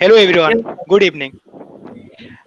Hello everyone, Yes, good evening.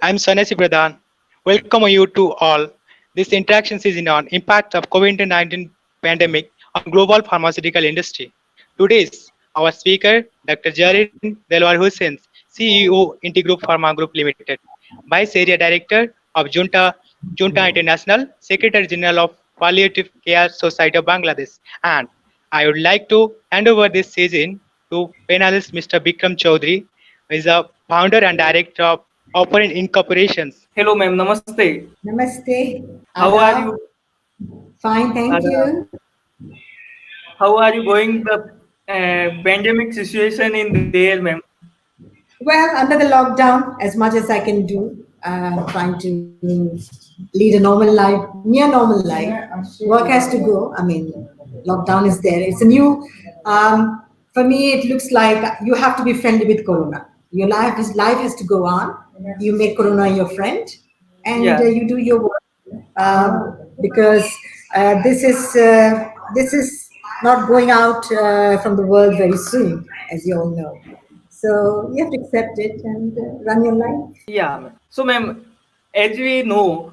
I'm Sanasi Pradhan. Welcome you to all. This interaction is on impact of COVID-19 pandemic on global pharmaceutical industry. Today's our speaker, Dr. Jarin Delwar Hussain, CEO Intigroup Pharma Group Limited, Vice Area Director of Junta International, Secretary General of Palliative Care Society of Bangladesh, and I would like to hand over this session to panelist Mr. Bikram Chaudhary, who is a founder and director of Operant Incorporations. hello ma'am, namaste. Namaste, How are you? Adab. Fine, thank Uh, you. how are you going the pandemic situation in there, ma'am? Well, under the lockdown, as much as I can do, trying to lead a normal life, near normal life. Work has to go. I mean, lockdown is there. It's a new. For me, it looks like you have to be friendly with Corona. Your life has to go on. You make Corona your friend, and Yeah, you do your work because this is not going out from the world very soon, as you all know. So you have to accept it and run your life. yeah, ma'am. So, ma'am, as we know,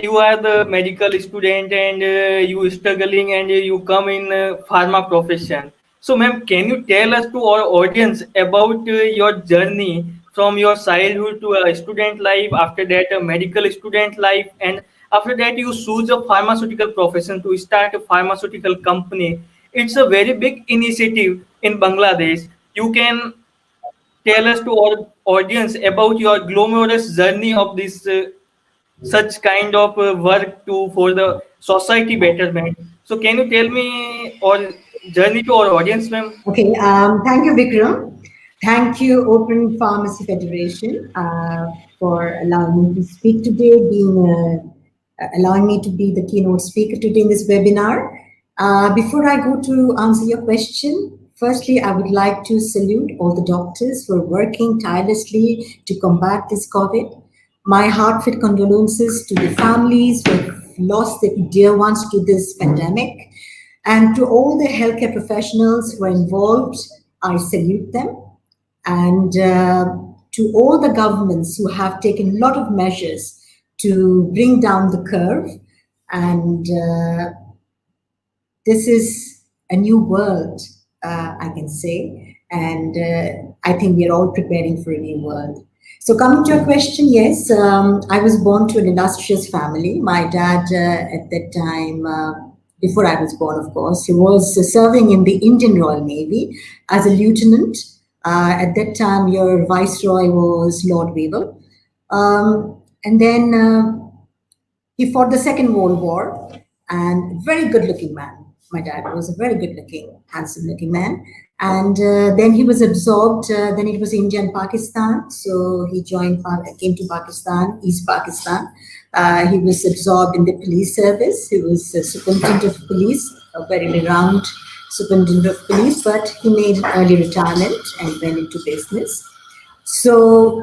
you are the medical student and you struggling and you come in pharma profession. So, ma'am, can you tell us to our audience about your journey from your childhood to a student life, after that a medical student life, and after that you choose a pharmaceutical profession to start a pharmaceutical company. It's a very big initiative in Bangladesh. You can tell us to our audience about your glamorous journey of this such kind of work to for the society betterment. So can you tell me or journey to our audience, ma'am? Okay, thank you, Vikram. Thank you, Open Pharmacy Federation, for allowing me to speak today, allowing me to be the keynote speaker today in this webinar. Before I go to answer your question, firstly, I would like to salute all the doctors who are working tirelessly to combat this COVID. My heartfelt condolences to the families who have lost their dear ones to this pandemic. And to all the healthcare professionals who are involved, I salute them. And to all the governments who have taken a lot of measures to bring down the curve. And this is a new world, I can say. And I think we are all preparing for a new world. So, coming to your question, yes, I was born to an illustrious family. My dad, at that time, before I was born, of course, he was serving in the Indian Royal Navy as a lieutenant. At that time, your viceroy was Lord Wavell. And then he fought the Second World War, and very good looking man. My dad was a very good looking, handsome looking man. And then he was absorbed, then it was India and Pakistan. So he came to Pakistan, East Pakistan. He was absorbed in the police service. He was superintendent of police, a very renowned superintendent of police, but he made an early retirement and went into business. So,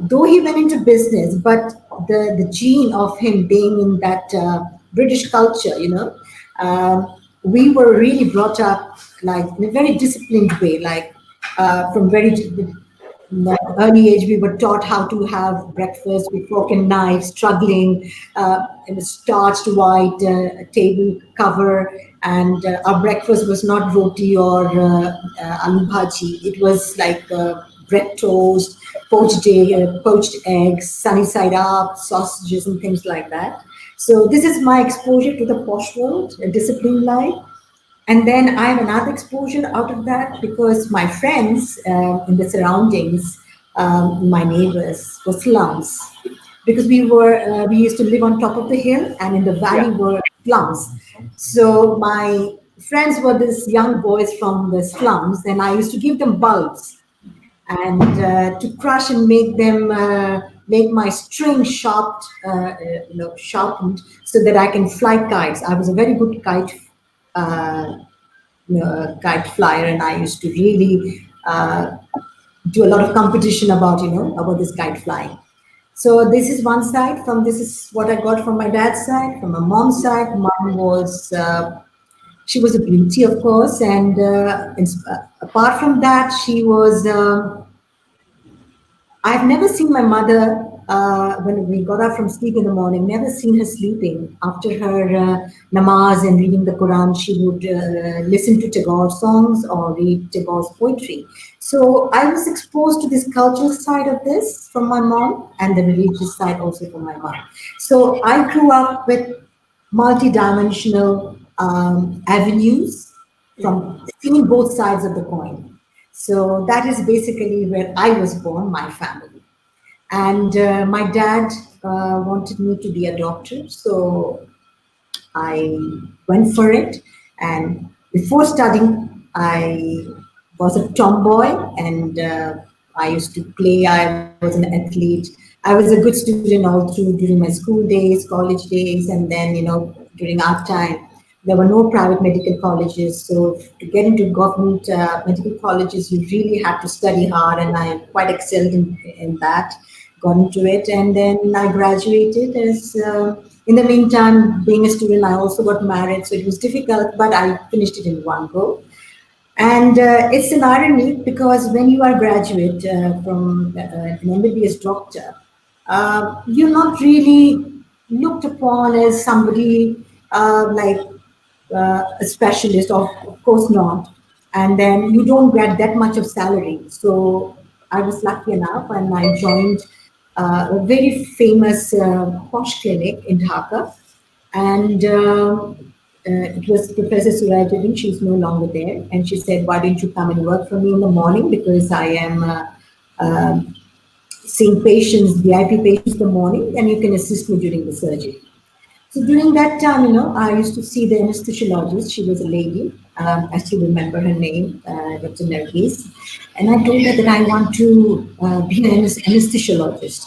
though he went into business, but the gene of him being in that British culture, we were really brought up like in a very disciplined way, like from very early age, we were taught how to have breakfast with fork and knife, struggling in a starched white table cover. And our breakfast was not roti or aloo bhaji. It was like bread toast, poached eggs, sunny side up, sausages, and things like that. So this is my exposure to the posh world, a disciplined life. And then I have another exposure out of that because my friends in the surroundings, my neighbors, were slums. Because we used to live on top of the hill, and in the Yeah, valley were slums. So my friends were these young boys from the slums, and I used to give them bulbs and to crush and make them make my string sharpened so that I can fly kites. I was a very good uh, kite flyer, and I used to really do a lot of competition about about this kite flying. So this is one side. From this is what I got from my dad's side. From my mom's side, mom was she was a beauty, of course, and apart from that, she was. I've never seen my mother when we got up from sleep in the morning, never seen her sleeping. After her namaz and reading the Quran, she would listen to Tagore songs or read Tagore's poetry. So I was exposed to this cultural side of this from my mom and the religious side also from my mom. So I grew up with multi-dimensional avenues from seeing both sides of the coin. So that is basically where I was born, my family. And my dad wanted me to be a doctor, so I went for it. And before studying, I was a tomboy and I used to play. I was an athlete. I was a good student all through during my school days, college days, and then, during our time, there were no private medical colleges. So to get into government medical colleges, you really had to study hard, and I quite excelled in that, got into it, and then I graduated. As in the meantime, being a student, I also got married, so it was difficult, but I finished it in one go. And it's an irony because when you are a graduate from an MBBS doctor, you're not really looked upon as somebody like a specialist, of course not. And then you don't get that much of salary. So I was lucky enough and I joined a very famous posh clinic in Dhaka. And it was Professor Suraj. She's no longer there. And she said, why don't you come and work for me in the morning? Because I am seeing patients, VIP patients in the morning, and you can assist me during the surgery. So during that time, I used to see the anesthesiologist. She was a lady. I still remember her name, Dr. Nargis. And I told her that I want to be an anesthesiologist.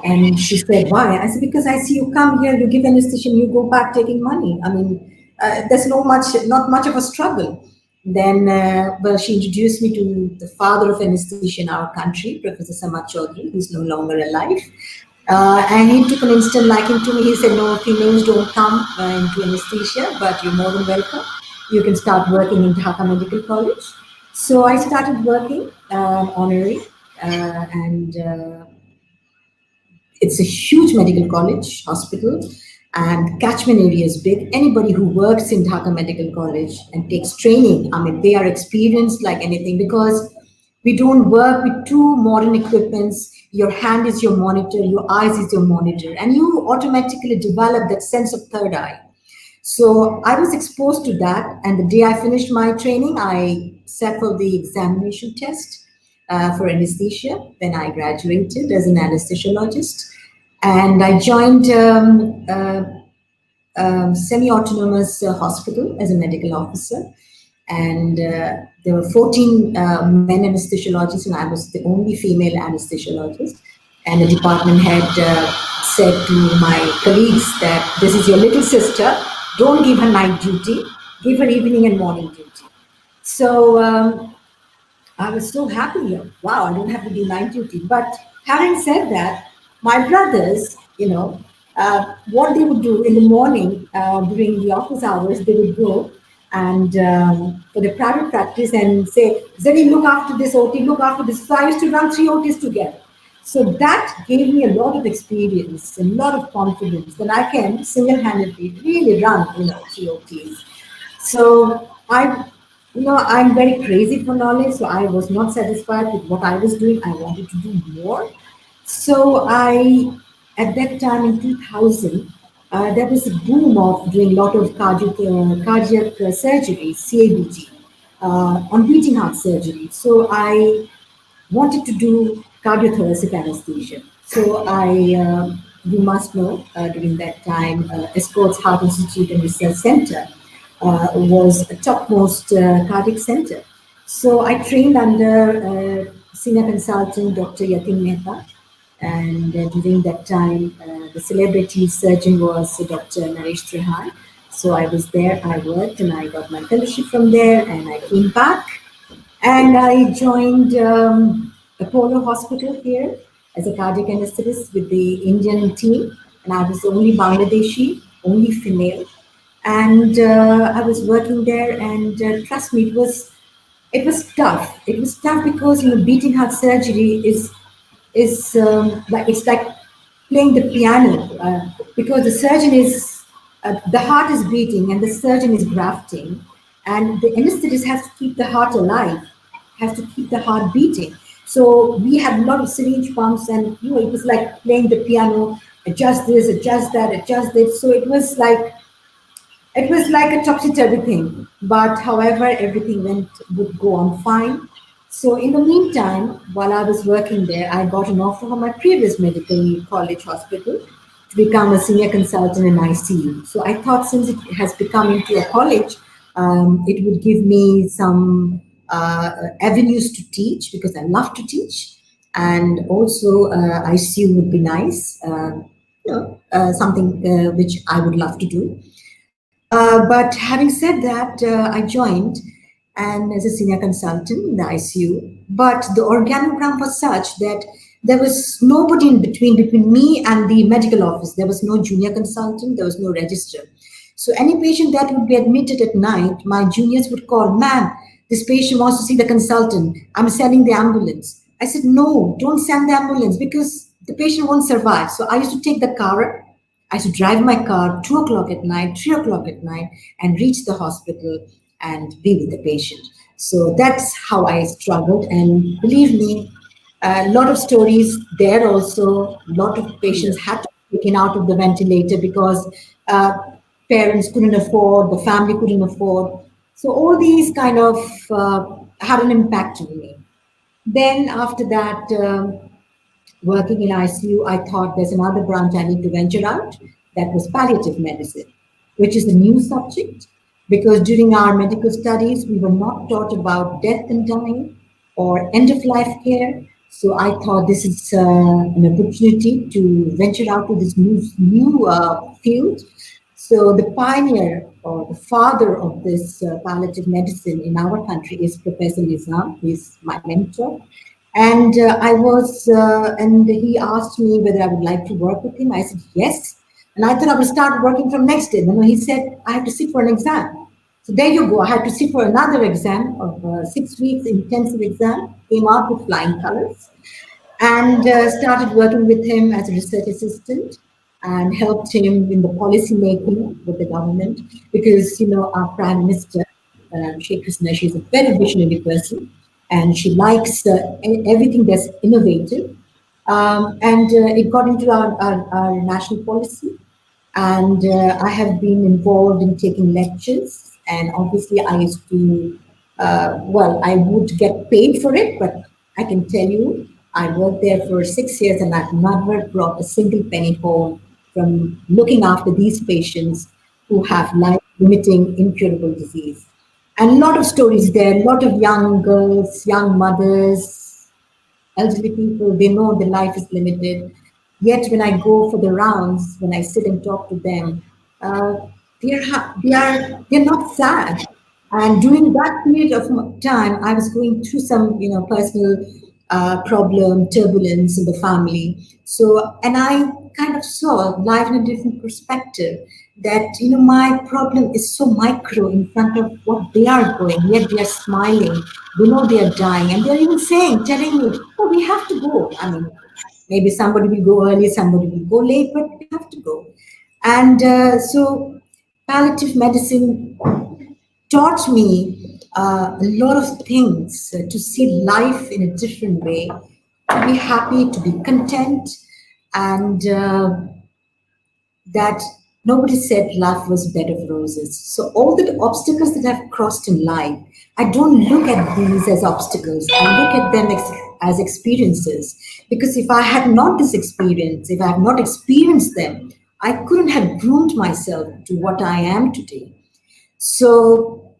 And she said, why? I said, because I see you come here, you give anesthesia, you go back taking money. I mean, there's not much of a struggle. Then, well, she introduced me to the father of anesthesia in our country, Professor Samad Chaudhary, who's no longer alive. And he took an instant liking to me. He said, no, females don't come into anesthesia, but you're more than welcome. You can start working in Dhaka Medical College. So I started working honorary, and it's a huge medical college, hospital, and catchment area is big. Anybody who works in Dhaka Medical College and takes training, I mean, they are experienced like anything because we don't work with two modern equipments. Your hand is your monitor, your eyes is your monitor, and you automatically develop that sense of third eye. So I was exposed to that, and the day I finished my training, I sat for the examination test for anesthesia. Then I graduated as an anesthesiologist, and I joined semi-autonomous hospital as a medical officer. And there were 14 men anesthesiologists, and I was the only female anesthesiologist. And the department head said to my colleagues that this is your little sister, don't give her night duty, give her evening and morning duty. So I was so happy. Wow, I don't have to do night duty. But having said that, my brothers, what they would do in the morning during the office hours, they would go and for the private practice and say, Zari, look after this OT, look after this. So I used to run 3 OTs together. So that gave me a lot of experience, a lot of confidence that I can single-handedly really run, 3 OTs. So I'm very crazy for knowledge. So I was not satisfied with what I was doing. I wanted to do more. So at that time in 2000, there was a boom of doing a lot of cardiac surgery, CABG, on beating heart surgery. So I wanted to do cardiothoracic anesthesia. So you must know, during that time, Escorts Heart Institute and Research Center was a topmost cardiac center. So I trained under senior consultant Dr. Yatin Mehta. And during that time, the celebrity surgeon was Dr. Naresh Trehan. So I was there, I worked, and I got my fellowship from there, and I came back. And I joined Apollo Hospital here as a cardiac anesthetist with the Indian team. And I was the only Bangladeshi, only female. And I was working there, and trust me, it was tough. It was tough because beating heart surgery is like it's like playing the piano because the surgeon is the heart is beating and the surgeon is grafting, and the anesthetist has to keep the heart alive, has to keep the heart beating. So we had a lot of syringe pumps, and it was like playing the piano, adjust this, adjust that, adjust this. So it was like a topsy-turvy thing, but however, everything would go on fine. So in the meantime, while I was working there, I got an offer from my previous medical college hospital to become a senior consultant in ICU. So I thought since it has become into a college, it would give me some avenues to teach because I love to teach, and also ICU would be nice, something which I would love to do. But having said that, I joined and as a senior consultant in the ICU. But the organogram was such that there was nobody in between me and the medical office. There was no junior consultant, there was no register. So any patient that would be admitted at night, my juniors would call, "Ma'am, this patient wants to see the consultant. I'm sending the ambulance." I said, "No, don't send the ambulance because the patient won't survive." So I used to take the car. I used to drive my car 2 o'clock at night, 3 o'clock at night, and reach the hospital and be with the patient. So that's how I struggled. And believe me, a lot of stories there also. A lot of patients had to be taken out of the ventilator because parents couldn't afford, the family couldn't afford. So all these kind of had an impact on me. Then after that, working in ICU, I thought there's another branch I need to venture out. That was palliative medicine, which is a new subject because during our medical studies, we were not taught about death and dying or end of life care. So I thought this is an opportunity to venture out to this new field. So the pioneer or the father of this palliative medicine in our country is Professor Nizam. He's my mentor. And and he asked me whether I would like to work with him. I said, yes. And I thought I would start working from next day. Then he said, I have to sit for an exam. So there you go. I had to sit for another exam of 6 weeks intensive exam, came out with flying colors, and started working with him as a research assistant and helped him in the policy making with the government because, our Prime Minister, Sheikh Hasina, she's a very visionary person. And she likes everything that's innovative. And it got into our national policy. And I have been involved in taking lectures. And obviously, I used to, I would get paid for it, but I can tell you, I worked there for 6 years and I've never brought a single penny home from looking after these patients who have life-limiting, incurable disease. And a lot of stories there, a lot of young girls, young mothers, elderly people, they know their life is limited. Yet when I go for the rounds, when I sit and talk to them, they're not sad. And during that period of time, I was going through some, personal problem, turbulence in the family. So, and I kind of saw life in a different perspective. That my problem is so micro in front of what they are going, yet they are smiling. They know they are dying, and they're even telling me, "Oh, we have to go." I mean, maybe somebody will go early, somebody will go late, but we have to go. And so, palliative medicine taught me a lot of things to see life in a different way, to be happy, to be content, and that. Nobody said life was bed of roses. So all the obstacles that I've crossed in life, I don't look at these as obstacles. I look at them as experiences. Because if I had not this experience, if I have not experienced them, I couldn't have groomed myself to what I am today. So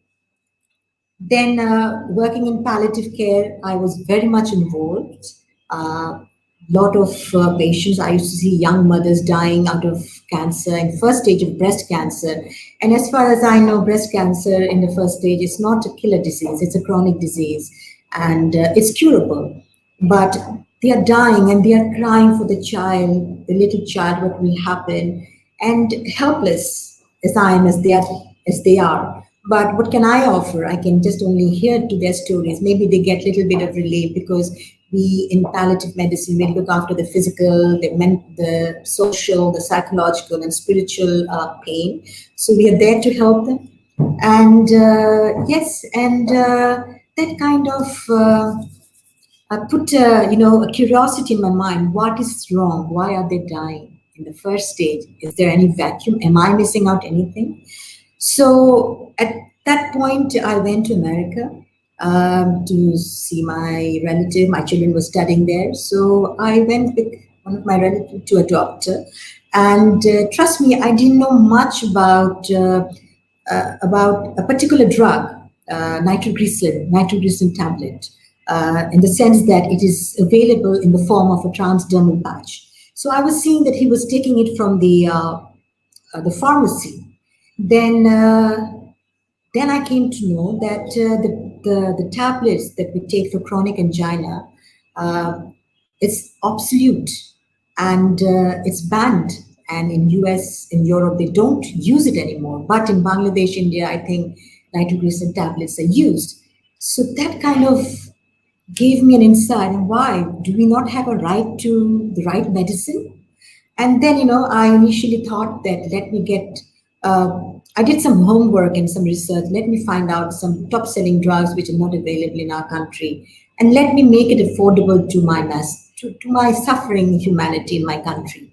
then working in palliative care, I was very much involved. Lot of patients. I used to see young mothers dying out of cancer in first stage of breast cancer. And as far as I know, breast cancer in the first stage is not a killer disease, it's a chronic disease and it's curable. But they are dying and they are crying for the child, the little child, what will happen, and helpless as I am, as they are. But what can I offer? I can just only hear to their stories. Maybe they get a little bit of relief because we in palliative medicine, we look after the physical, the social, the psychological, and spiritual pain. So we are there to help them. And yes, and that kind of put a curiosity in my mind. What is wrong? Why are they dying in the first stage? Is there any vacuum? Am I missing out anything? So at that point, I went to America to see my relative. My children were studying there, so I went with one of my relatives to a doctor. And trust me, I didn't know much about a particular drug, nitroglycerin tablet, in the sense that it is available in the form of a transdermal patch. So I was seeing that he was taking it from the pharmacy. Then I came to know that the tablets that we take for chronic angina, it's obsolete and it's banned. And in US, in Europe, they don't use it anymore. But in Bangladesh, India, I think nitroglycerin tablets are used. So that kind of gave me an insight on why do we not have a right to the right medicine? And then, I initially thought that I did some homework and some research. Let me find out some top-selling drugs which are not available in our country, and let me make it affordable to my suffering humanity in my country.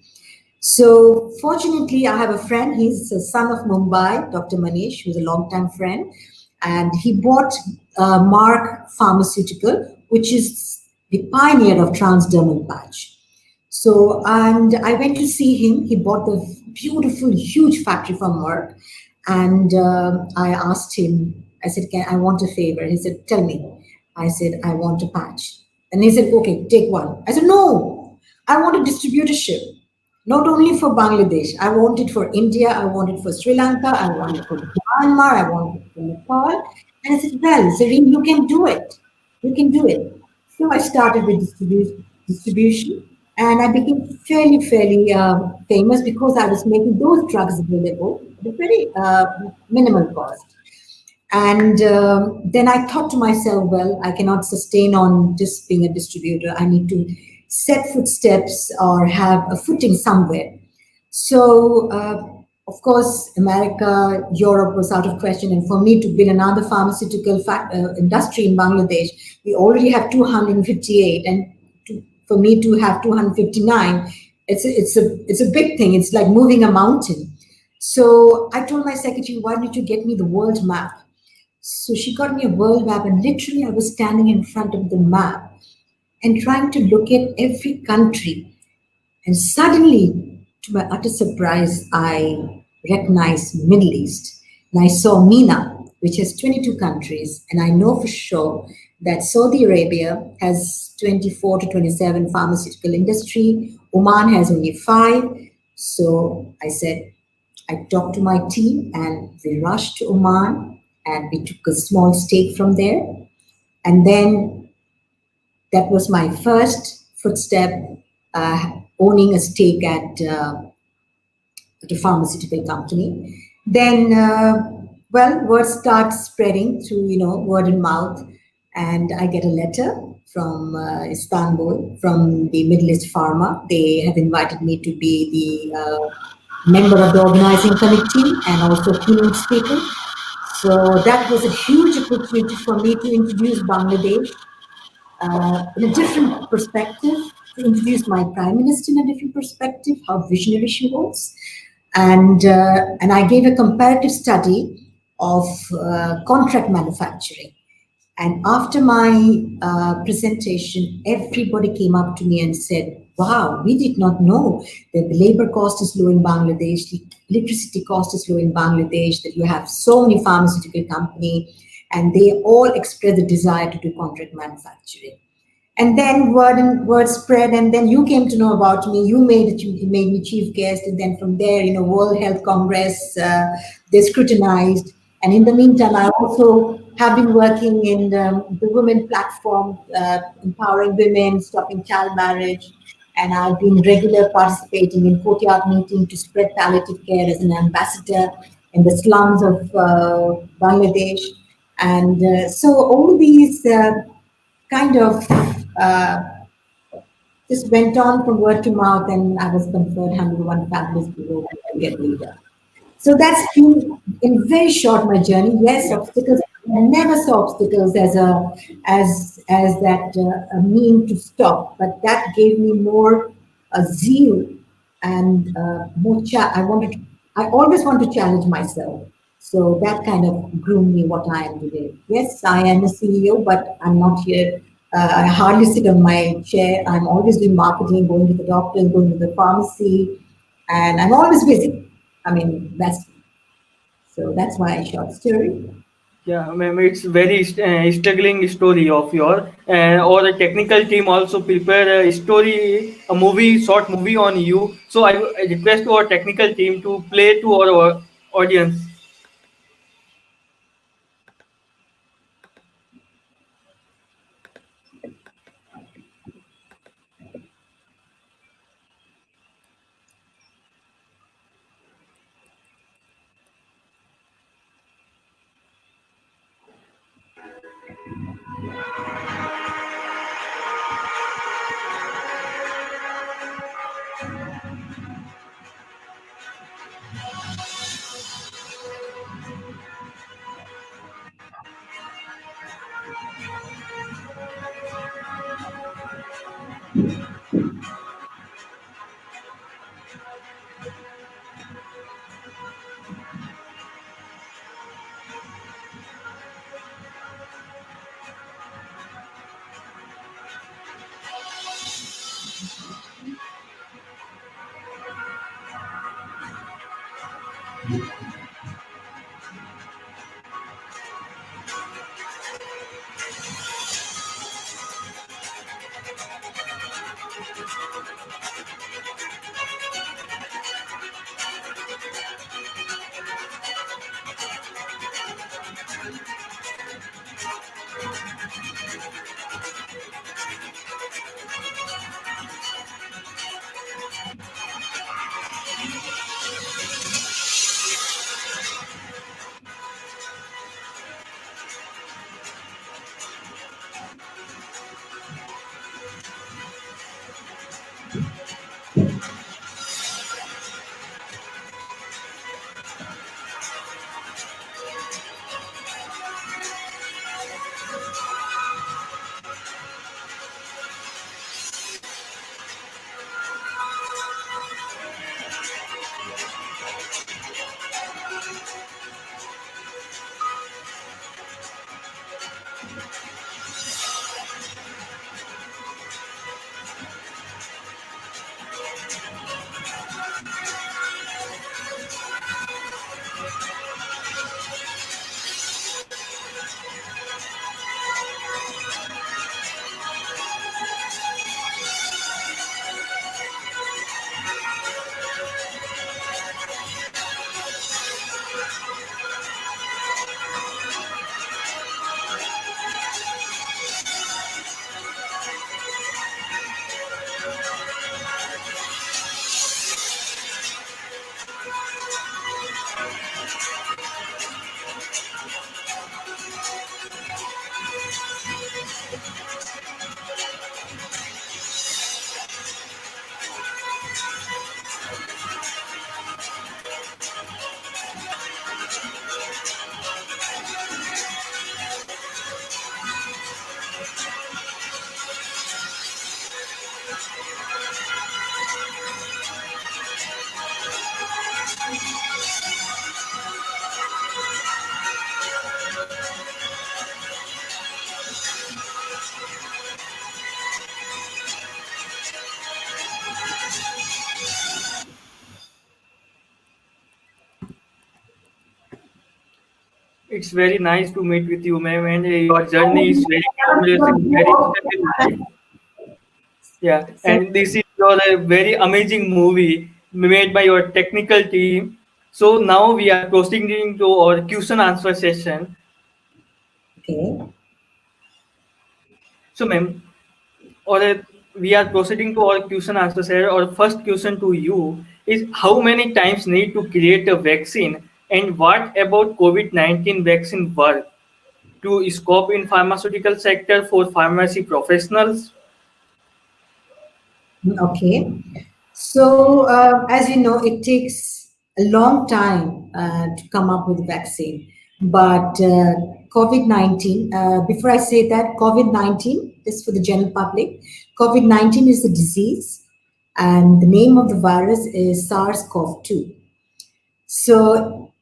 So fortunately, I have a friend. He's a son of Mumbai, Dr. Manish, who's a longtime friend, and he bought Mark Pharmaceutical, which is the pioneer of transdermal patch. So, and I went to see him. He bought the beautiful, huge factory from Merck. And I asked him, I said, I want a favor. He said, tell me. I said, I want a patch. And he said, okay, take one. I said, no, I want a distributorship. Not only for Bangladesh. I want it for India. I want it for Sri Lanka. I want it for Myanmar. I want it for Nepal. And I said, well, Zareen, you can do it. You can do it. So I started with distribution. And I became fairly famous because I was making those drugs available at a very minimal cost. And then I thought to myself, well, I cannot sustain on just being a distributor. I need to set footsteps or have a footing somewhere. So, of course, America, Europe was out of question. And for me to build another pharmaceutical industry in Bangladesh, we already have 258. And for me to have 259, it's a big thing. It's like moving a mountain. So I told my secretary, why don't you get me the world map? So she got me a world map, and literally I was standing in front of the map and trying to look at every country. And suddenly, to my utter surprise, I recognized Middle East. And I saw MENA, which has 22 countries. And I know for sure that Saudi Arabia has 24 to 27 pharmaceutical industry. Oman has only 5. So I talked to my team and we rushed to Oman and we took a small stake from there. And then that was my first footstep, owning a stake at a pharmaceutical company. Then, word starts spreading through, word and mouth. And I get a letter from Istanbul, from the Middle East Pharma. They have invited me to be the member of the organizing committee and also keynote speaker. So that was a huge opportunity for me to introduce Bangladesh in a different perspective, to introduce my prime minister in a different perspective, how visionary she was. And I gave a comparative study of contract manufacturing. And after my presentation, everybody came up to me and said, wow, we did not know that the labor cost is low in Bangladesh, the electricity cost is low in Bangladesh, that you have so many pharmaceutical companies, and they all express the desire to do contract manufacturing. And then word spread, and then you came to know about me. You made me chief guest, and then from there, World Health Congress, they scrutinized. And in the meantime, I also have been working in the women platform, empowering women, stopping child marriage. And I've been regular participating in courtyard meeting to spread palliative care as an ambassador in the slums of Bangladesh. And so all these kind of uh, just went on from word to mouth, and I was conferred 101 families below career leader. So that's been in very short my journey. Yes, obstacles. I never saw obstacles as that a mean to stop, but that gave me more zeal and more. I wanted. I always want to challenge myself. So that kind of groomed me what I am today. Yes, I am a CEO, but I'm not here. I hardly sit on my chair. I'm always doing marketing, going to the doctor, going to the pharmacy, and I'm always busy. I mean, that's why I short story. Yeah, ma'am, it's very struggling story of your, or a technical team also prepare a story, a movie, short movie on you. So I request our technical team to play to our audience. It's very nice to meet with you, ma'am, and your journey is very glamorous and very struggling life. Yeah, So, and this is your very amazing movie made by your technical team. So now we are proceeding to our question answer session. okay. So, ma'am, or we are proceeding to our question answer session. Our first question to you is: how many times need to create a vaccine, and what about COVID-19 vaccine work to scope in pharmaceutical sector for pharmacy professionals? Okay. So, as you know, it takes a long time to come up with a vaccine. But COVID-19, before I say that, COVID-19, this for the general public, COVID-19 is the disease, and the name of the virus is SARS-CoV-2. So,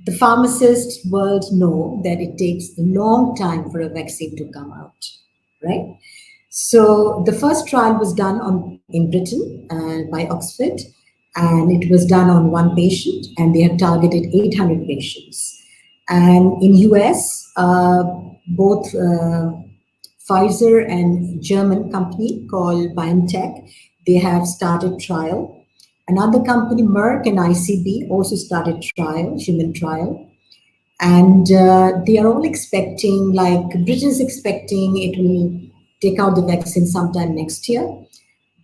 the pharmacist world know that it takes a long time for a vaccine to come out, right? So the first trial was done in Britain by Oxford, and it was done on one patient, and they have targeted 800 patients. And in US, both Pfizer and German company called BioNTech, they have started trial. Another company, Merck and ICB, also started trial, human trial. And they are all expecting, like Britain's expecting it will take out the vaccine sometime next year.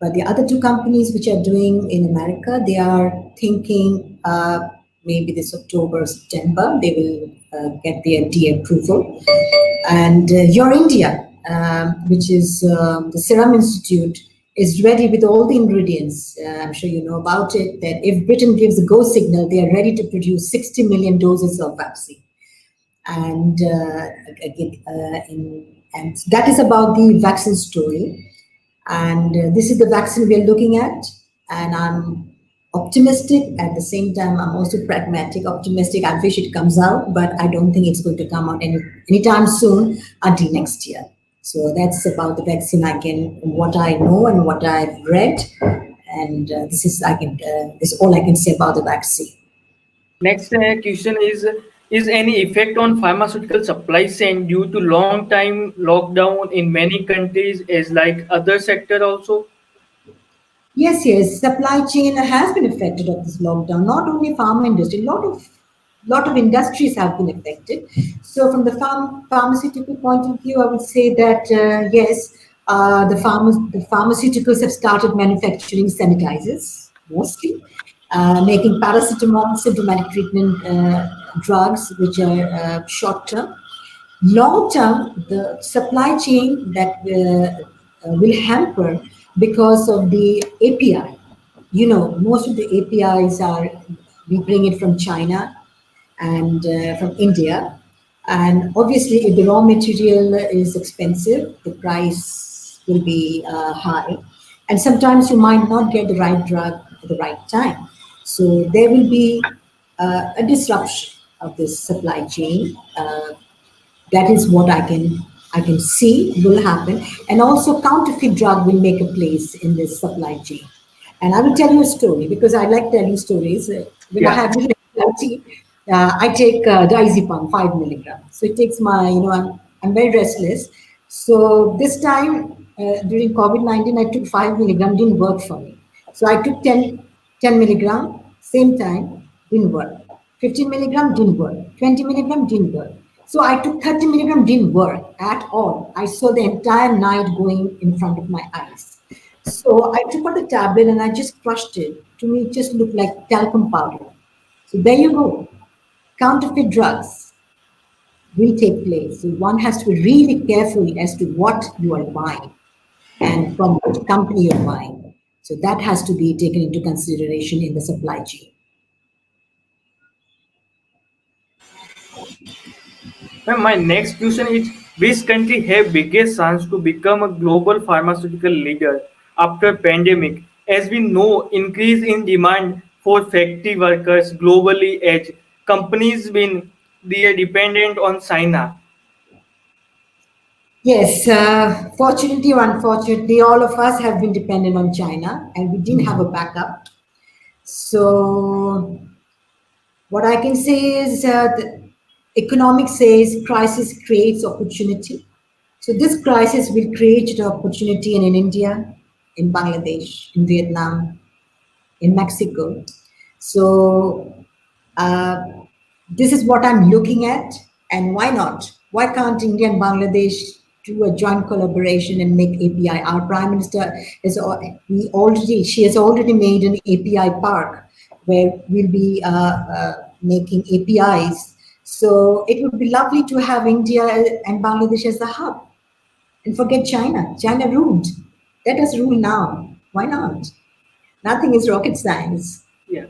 But the other two companies which are doing in America, they are thinking maybe this October, September, they will get the FDA approval. And your India, which is the Serum Institute, is ready with all the ingredients. I'm sure you know about it, that if Britain gives a go signal, they are ready to produce 60 million doses of vaccine. And, and that is about the vaccine story. And this is the vaccine we are looking at. And I'm optimistic. At the same time, I'm also pragmatic, optimistic. I wish it comes out, but I don't think it's going to come out anytime soon until next year. So that's about the vaccine. I can what I know and what I've read, and this is all I can say about the vaccine. Next question is any effect on pharmaceutical supply chain due to long time lockdown in many countries as like other sector also? Yes, yes, supply chain has been affected of this lockdown. Not only pharma industry, lot of industries have been affected. So, from the pharmaceutical point of view, I would say that yes, the pharmaceuticals have started manufacturing sanitizers mostly, making paracetamol, symptomatic treatment drugs, which are short term. Long term, the supply chain that will hamper because of the API. You know, most of the APIs are, we bring it from China and from India. And obviously, if the raw material is expensive, the price will be high. And sometimes you might not get the right drug at the right time. So there will be a disruption of this supply chain. That is what I can see will happen. And also counterfeit drug will make a place in this supply chain. And I will tell you a story because I like telling stories. When I Yeah. have anxiety, I take diazepam 5 milligrams. So it takes my, I'm very restless. So this time during COVID-19, I took 5 milligram, didn't work for me. So I took 10 milligram, same time, didn't work. 15 milligram didn't work. 20 milligram didn't work. So I took 30 milligram, didn't work at all. I saw the entire night going in front of my eyes. So I took out the tablet and I just crushed it. To me, it just looked like talcum powder. So there you go. Counterfeit drugs will take place. So one has to be really careful as to what you are buying and from which company you're buying. So that has to be taken into consideration in the supply chain. Ma'am, my next question is which country have biggest chance to become a global pharmaceutical leader after pandemic? As we know, increase in demand for factory workers globally as companies been they are dependent on China. Yes, fortunately or unfortunately, all of us have been dependent on China and we didn't have a backup. So, what I can say is the economics says crisis creates opportunity. So, this crisis will create an opportunity in India, in Bangladesh, in Vietnam, in Mexico. So, uh, this is what I'm looking at, and why not? Why can't India and Bangladesh do a joint collaboration and make API? Our Prime Minister is she has already made an API park where we'll be making APIs. So it would be lovely to have India and Bangladesh as the hub, and forget China. China ruled. Let us rule now. Why not? Nothing is rocket science. Yeah.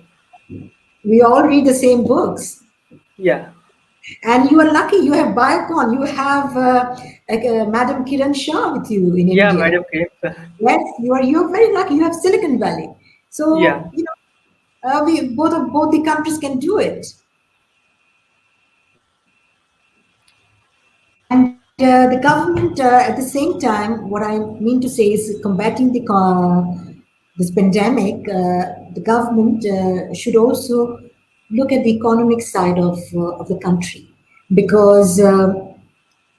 We all read the same books. Yeah. And you are lucky, you have Biocon, you have Madam Kiran Shah with you in Yeah, India. Madam Kate. Yes, you're very lucky. You have Silicon Valley. Yeah. So, we both the countries can do it. And the government, at the same time, what I mean to say is combating this pandemic. The government should also look at the economic side of the country, because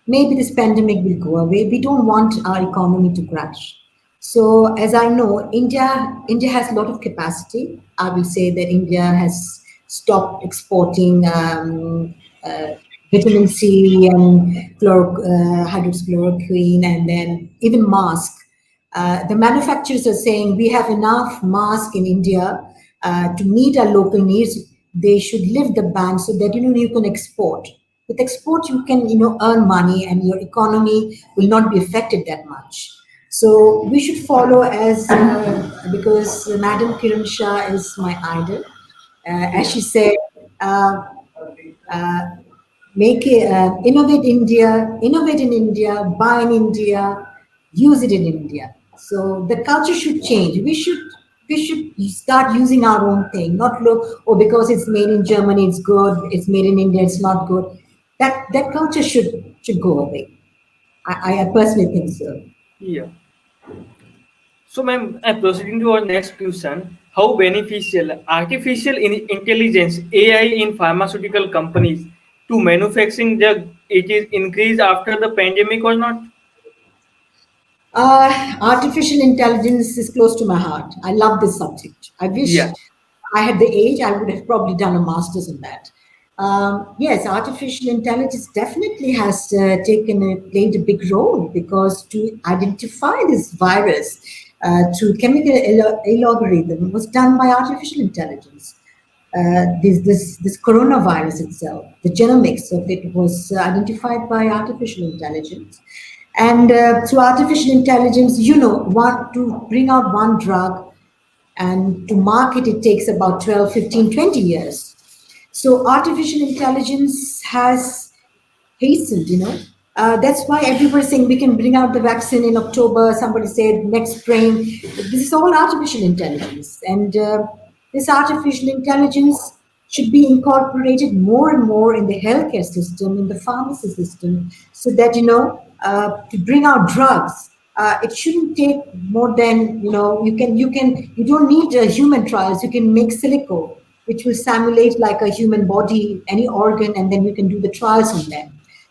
maybe this pandemic will go away. We don't want our economy to crash. So, as I know, India has a lot of capacity. I will say that India has stopped exporting uh, vitamin C and hydroxychloroquine, and then even mask. The manufacturers are saying we have enough mask in India to meet our local needs. They should lift the ban so that you can export. With export, you can earn money, and your economy will not be affected that much. So we should follow as because Madam Kiran Shah is my idol. As Yeah. she said, uh, uh, innovate in India, buy in India, use it in India. So the culture should change. We should start using our own thing, not look, oh, because it's made in Germany, it's good, it's made in India, it's not good. That culture should go away. I personally think so. Yeah. So, ma'am, proceeding to our next question, how beneficial artificial intelligence (AI) in pharmaceutical companies to manufacturing drug it is increased after the pandemic or not? Artificial intelligence is close to my heart. I love this subject. I Yeah. wish I had the age, I would have probably done a master's in that. Yes, artificial intelligence definitely has played a big role, because to identify this virus through chemical algorithm was done by artificial intelligence. This coronavirus itself, the genomics of it was identified by artificial intelligence. And through artificial intelligence, to bring out one drug and to market it takes about 12, 15, 20 years. So artificial intelligence has hastened, that's why everybody's saying we can bring out the vaccine in October. Somebody said next spring. This is all artificial intelligence. And this artificial intelligence should be incorporated more and more in the healthcare system, in the pharmacy system, so that, to bring out drugs, it shouldn't take more than, you don't need human trials. You can make silico, which will simulate like a human body, any organ, and then you can do the trials on them.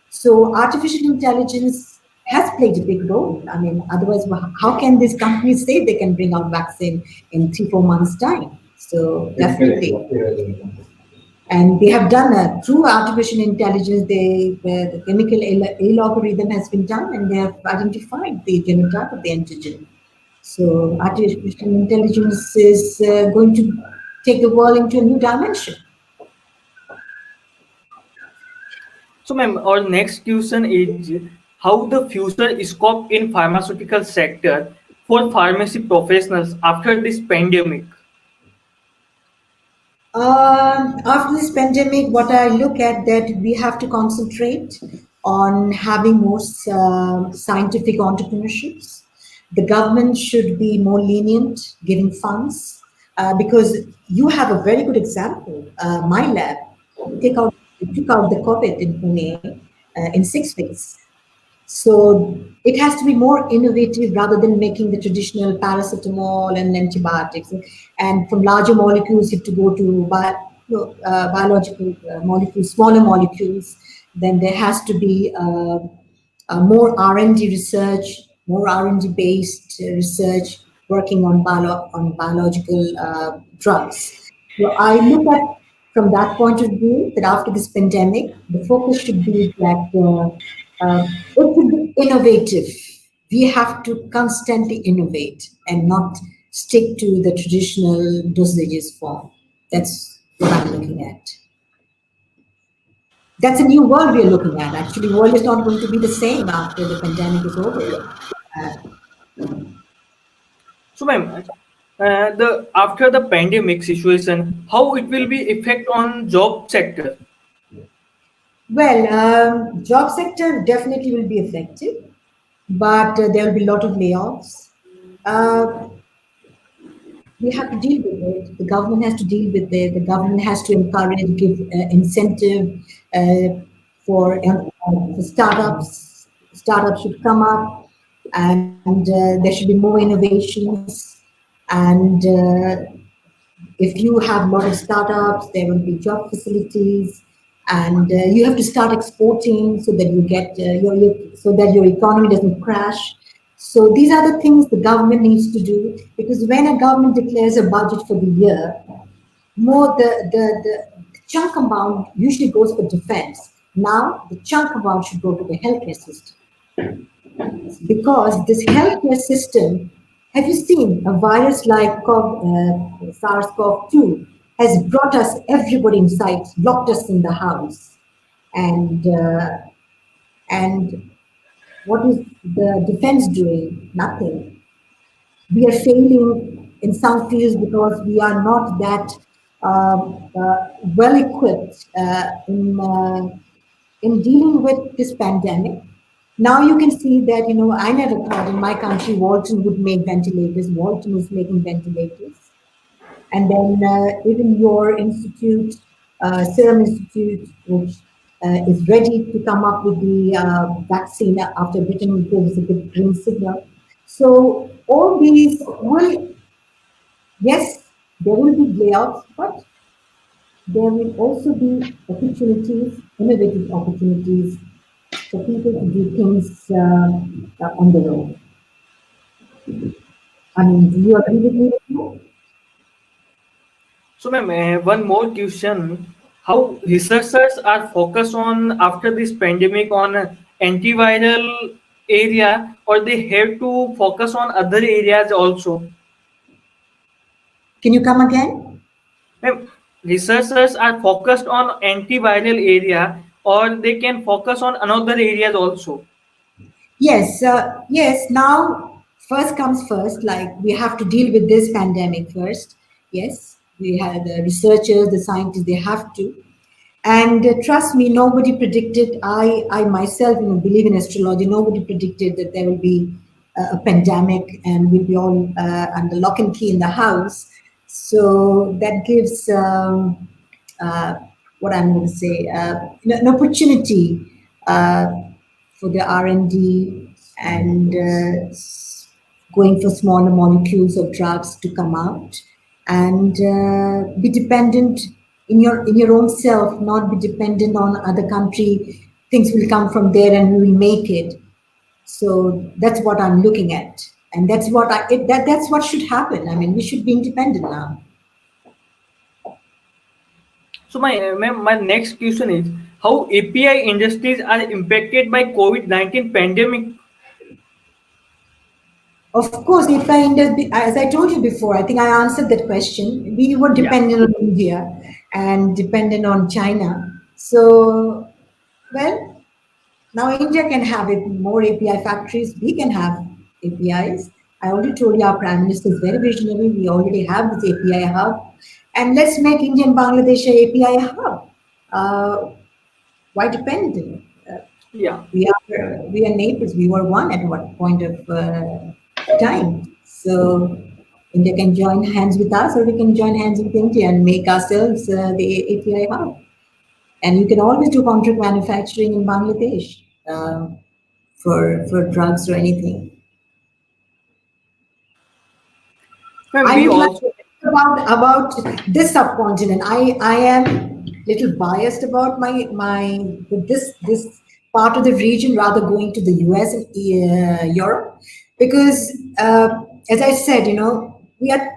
So artificial intelligence has played a big role. I mean, otherwise, how can these companies say they can bring out vaccine in 3, 4 months time? So definitely, and they have done that through artificial intelligence. The chemical algorithm has been done, and they have identified the genotype of the antigen. So artificial intelligence is going to take the world into a new dimension. So, ma'am, our next question is how the future scope in pharmaceutical sector for pharmacy professionals after this pandemic. After this pandemic, what I look at that we have to concentrate on having more scientific entrepreneurships. The government should be more lenient, giving funds, because you have a very good example. My lab took out the COVID in Pune in 6 weeks. So it has to be more innovative rather than making the traditional paracetamol and antibiotics. And from larger molecules, you have to go to biological molecules, smaller molecules. Then there has to be more R&D research, more R&D based research working on biological drugs. So I look at from that point of view that after this pandemic, the focus should be that it should be innovative. We have to constantly innovate and not stick to the traditional dosages form. That's what I'm looking at. That's a new world we are looking at. Actually, the world is not going to be the same after the pandemic is over. Uh, So, ma'am, the after the pandemic situation, how it will be effect on job sector? Well, job sector definitely will be affected, but there will be a lot of layoffs. Uh, we have to deal with it. The government has to deal with it. The government has to encourage, give incentive for startups. Startups should come up, and there should be more innovations. And if you have a lot of startups, there will be job facilities, and you have to start exporting so that you get so that your economy doesn't crash. So these are the things the government needs to do, because when a government declares a budget for the year, more the chunk amount usually goes for defense. Now the chunk amount should go to the healthcare system, because this healthcare system, have you seen a virus like SARS-CoV-2 has brought us everybody inside, locked us in the house, and and what is the defense doing? Nothing. We are failing in some fields because we are not that well equipped in dealing with this pandemic. Now you can see that, I never thought in my country Walton would make ventilators. Walton is making ventilators. And then even your institute, Serum Institute, which is ready to come up with the vaccine after Britain gives a good green signal. So all these will, yes, there will be layoffs, but there will also be opportunities, innovative opportunities for people to do things on their own. I mean, do you agree with me? So, ma'am, one more question: how researchers are focused on after this pandemic on antiviral area, or they have to focus on other areas also? Can you come again? Ma'am, researchers are focused on antiviral area, or they can focus on another areas also. Yes, yes. Now, first comes first. Like we have to deal with this pandemic first. Yes, we have the researchers, the scientists. They have to. And trust me, nobody predicted. I myself, believe in astrology. Nobody predicted that there will be a pandemic and we'll be all under lock and key in the house. So that gives uh, what I'm going to say an opportunity for the R&D and going for smaller molecules of drugs to come out, and be dependent in your own self, not be dependent on other country. Things will come from there and we will make it. So that's what I'm looking at, and that's what that's what should happen. I mean, we should be independent now. So, ma'am, my next question is how API industries are impacted by COVID-19 pandemic. Of course, if as I told you before, I think I answered that question. We were Yeah. dependent on India and dependent on China. So, well, now India can have it, more API factories. We can have APIs. I already told you our Prime Minister is very visionary. We already have this API hub. And let's make India and Bangladesh a API hub. Uh, why dependent? Yeah. We are neighbors. We were one at one point of time. So India can join hands with us, or we can join hands with India and make ourselves the API hub. And you can always do contract manufacturing in Bangladesh for drugs or anything. Ma'am, I we would like also. to talk about this subcontinent. I am little biased about my this part of the region, rather going to the US and Europe, because as I said, we are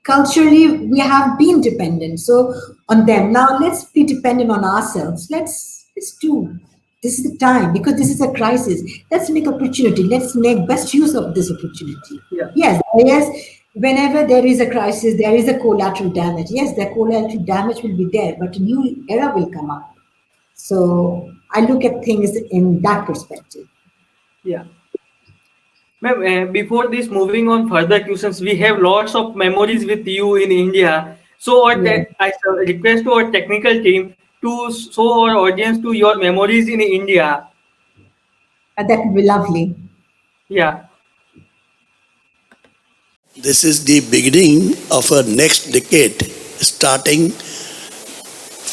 culturally we have been dependent so on them. Now let's be dependent on ourselves. Let's do. This is the time, because this is a crisis. Let's make opportunity. Let's make best use of this opportunity. Yeah. Yes, yes. Whenever there is a crisis, there is a collateral damage. Yes, the collateral damage will be there, but a new era will come up. So I look at things in that perspective. Yeah. Ma'am, before this, moving on further questions, we have lots of memories with you in India. So, Yeah. I request to our technical team to show our audience to your memories in India. That would be lovely. Yeah. This is the beginning of our next decade, starting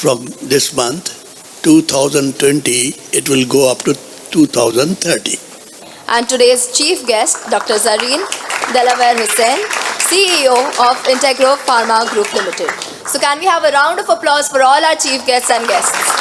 from this month, 2020, it will go up to 2030. And today's chief guest, Dr. Zareen Delaware Hussain, CEO of Integro Pharma Group Limited. So can we have a round of applause for all our chief guests and guests?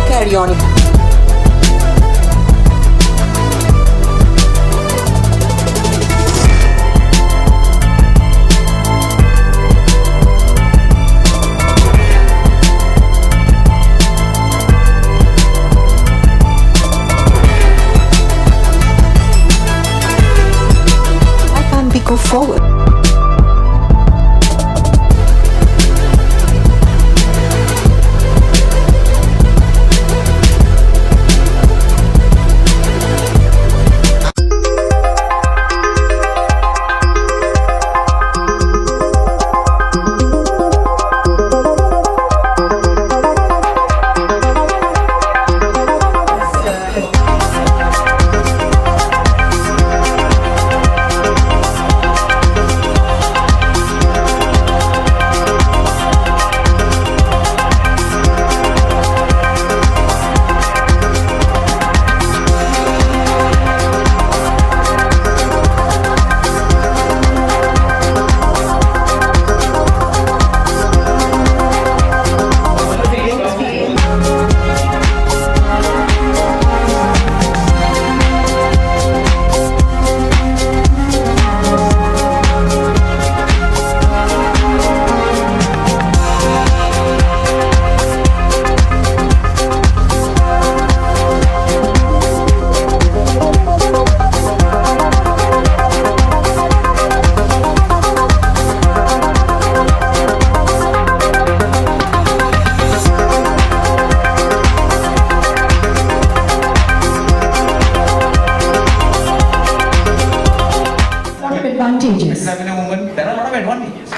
Carry on. Why can't we go forward? Advantages. In a moment, there are a lot of advantages.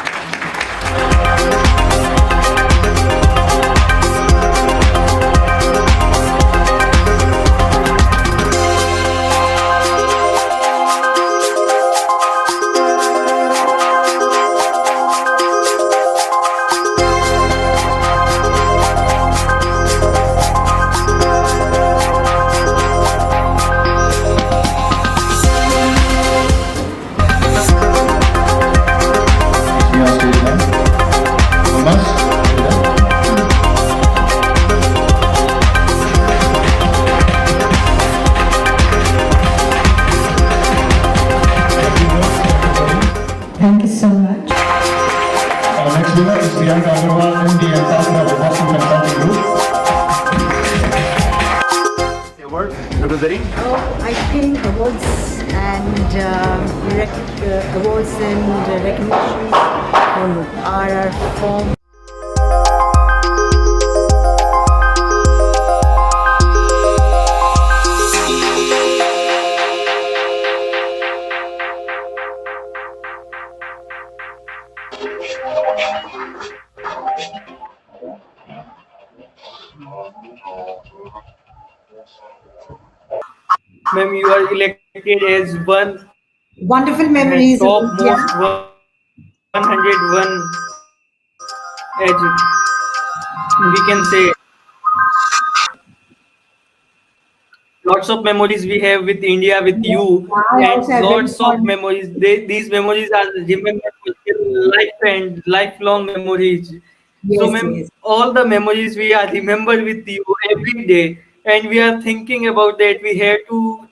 Thank you so much. Our next winner is Priyanka Agarwal, MD and partner of the Boston Consulting Group. Your word, Dr. Zareen? I think awards and recognition are a form. Ma'am, you are elected as one Wonderful memories top of India. most 101 as we can say, lots of memories we have with India, with Yes, you, I also and have very lots of fond. memories. These memories are remembered till life and lifelong memories. So, Yes, ma'am, yes. all the memories we are remembered with you every day, and we are thinking about that. We have to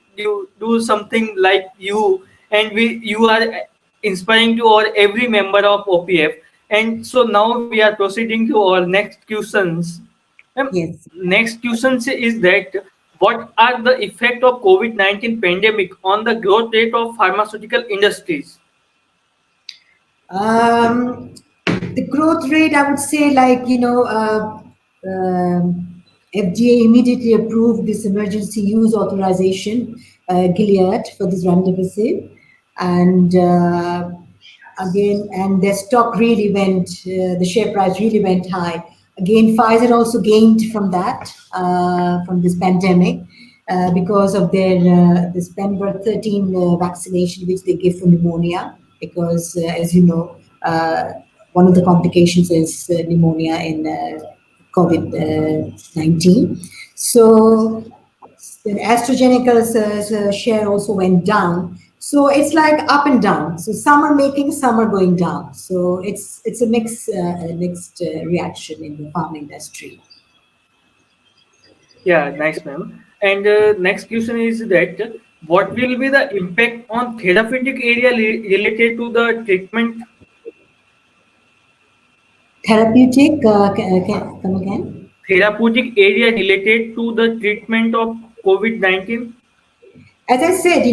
do something like you, and you are inspiring to our every member of OPF. And so now we are proceeding to our next questions. Yes. Next question is that what are the effect of COVID-19 pandemic on the growth rate of pharmaceutical industries? The growth rate, I would say, like, FDA immediately approved this emergency use authorization, Gilead, for this remdesivir, and again, and their stock really went, the share price really went high. Again, Pfizer also gained from that, from this pandemic, because of their this Pembrol 13 vaccination, which they give for pneumonia. Because, as you know, one of the complications is pneumonia in COVID 19. So the AstraZeneca's share also went down. So it's like up and down. So some are making, some are going down. So it's a mixed reaction in the farm industry. Yeah, nice, ma'am. And next question is that what will be the impact on therapeutic area related to the treatment? Therapeutic, come again? Therapeutic area related to the treatment of COVID-19? As I said, the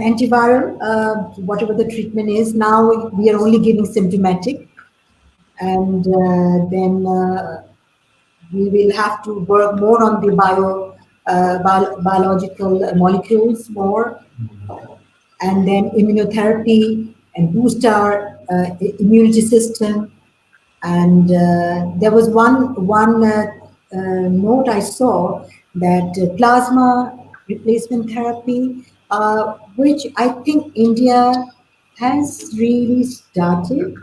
antiviral, whatever the treatment is, now we are only giving symptomatic, and then we will have to work more on the biological molecules more, and then immunotherapy and boost our immunity system. And there was one note I saw that plasma replacement therapy, which I think India has really started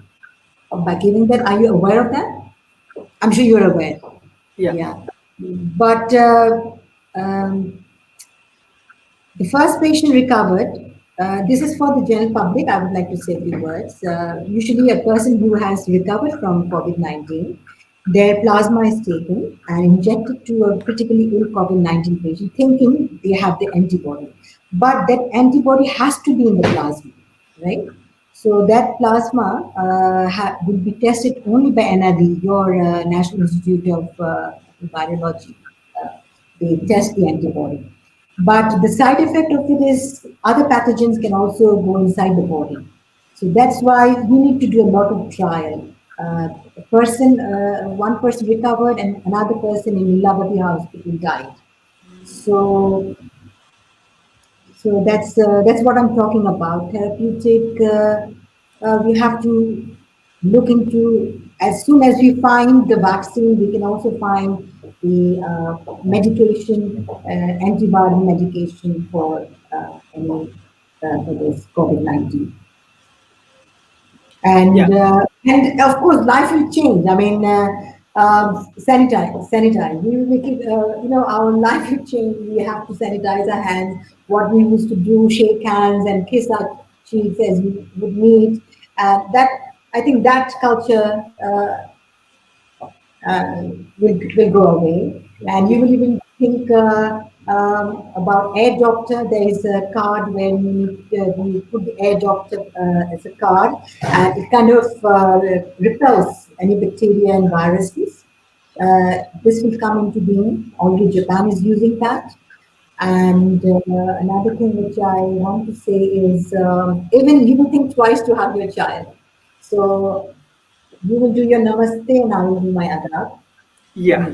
by giving that. Are you aware of that? I'm sure you're aware. Yeah. Yeah. But um, the first patient recovered. This is for the general public. I would like to say a few words. Usually, a person who has recovered from COVID 19, their plasma is taken and injected to a critically ill COVID 19 patient, thinking they have the antibody. But that antibody has to be in the plasma, right? So that plasma will be tested only by NIV, your National Institute of Virology. They test the antibody. But the side effect of it is other pathogens can also go inside the body. So that's why we need to do a lot of trial. One person recovered and another person in Lilavati Hospital died. So that's what I'm talking about. Therapeutic, we have to look into, as soon as we find the vaccine, we can also find the medication, antiviral medication for for this COVID-19. Yeah. And of course, life will change. I mean, sanitize. We will make it. Our life will change. We have to sanitize our hands. What we used to do, shake hands and kiss our cheeks as we would meet. That I think that culture will go away. And you will even think about air doctor. There is a card where you put the air doctor as a card, and it kind of repels any bacteria and viruses. This will come into being. Already Japan is using that. And another thing which I want to say is even you will think twice to have your child. So you will do your namaste and I will do my adab. Yeah.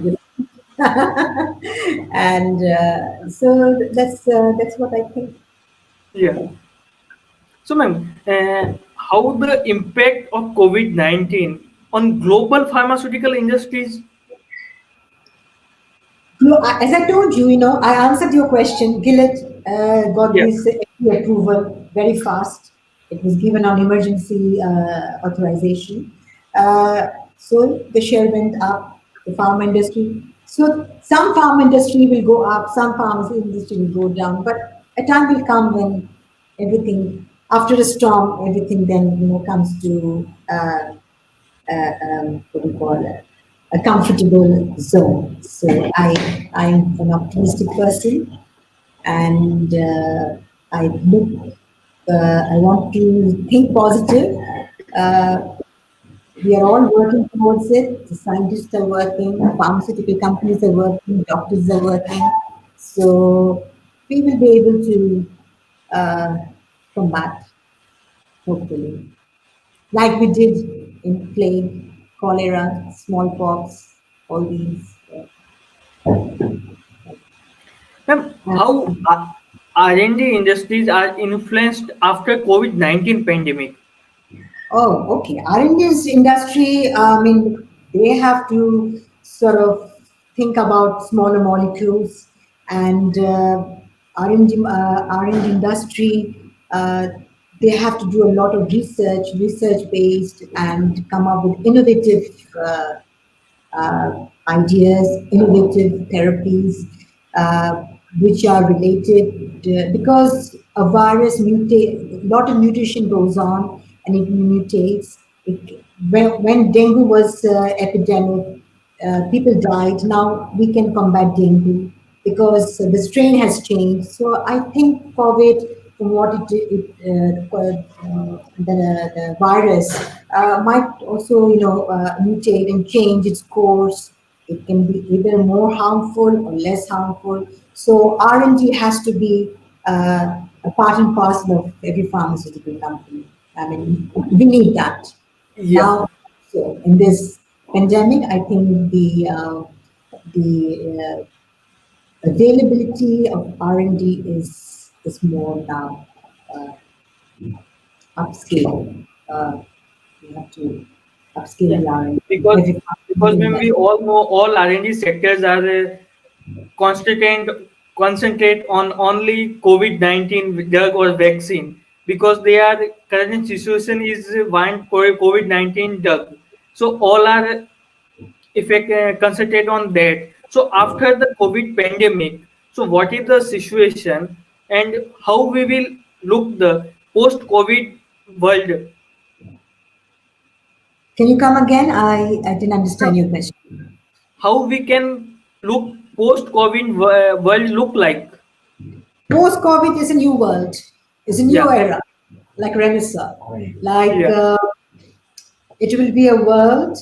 And so that's what I think. Yeah. So, ma'am, how the impact of COVID-19 on global pharmaceutical industries? As I told you, I answered your question. Gilead got Yeah. this FDA approval very fast. It was given on emergency authorization. Uh, So the share went up, the farm industry. So some farm industry will go up, some farm industry will go down, but a time will come when everything, after a storm, everything then, comes to, what do you call it, a comfortable zone. So I'm an optimistic person, and I want to think positive. Uh, we are all working towards it. The scientists are working, pharmaceutical companies are working, doctors are working. So we will be able to uh, combat, hopefully, like we did in plague, cholera, smallpox, all these. Ma'am, Uh, how R&D industries are influenced after COVID-19 pandemic? Oh, okay. R&D's industry, I mean, they have to sort of think about smaller molecules, and R&D industry, they have to do a lot of research based, and come up with innovative ideas, innovative therapies, uh, which are related, because a virus mutate, a lot of mutation goes on and it mutates. When dengue was epidemic, people died. Now we can combat dengue because the strain has changed. So I think COVID, from what the virus might also, mutate and change its course. It can be either more harmful or less harmful. So R&D has to be a part and parcel of every pharmaceutical company. I mean, we need that. Yeah. Now, so in this pandemic, I think the availability of R&D is more now upscale. We have to upscale Yeah. the R&D. Because Every because company when has. we all know all R&D sectors are concentrate concentrate on only COVID-19 drug or vaccine, because they are current situation is one COVID-19 drug. So all are effect concentrate on that. So after the COVID pandemic, so what is the situation and how we will look the post COVID world? Can you come again? I didn't understand your question. How we can look post COVID world look like? Post-COVID is a new world. It's a new Yeah, era, like Renaissance. Like yeah, it will be a world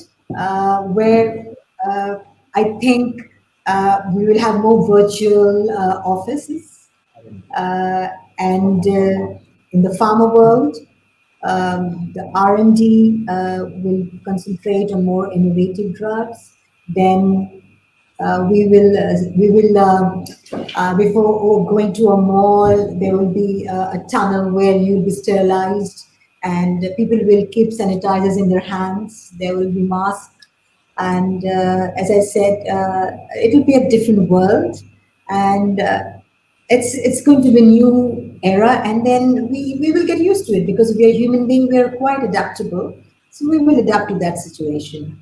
where uh, I think we will have more virtual offices, uh, and in the pharma world, the R&D will concentrate on more innovative drugs. Then we will before going to a mall, there will be a tunnel where you'll be sterilized, and people will keep sanitizers in their hands. There will be masks, and as I said, it will be a different world, and it's going to be a new era, and then we will get used to it because we are human beings. We are quite adaptable, so we will adapt to that situation.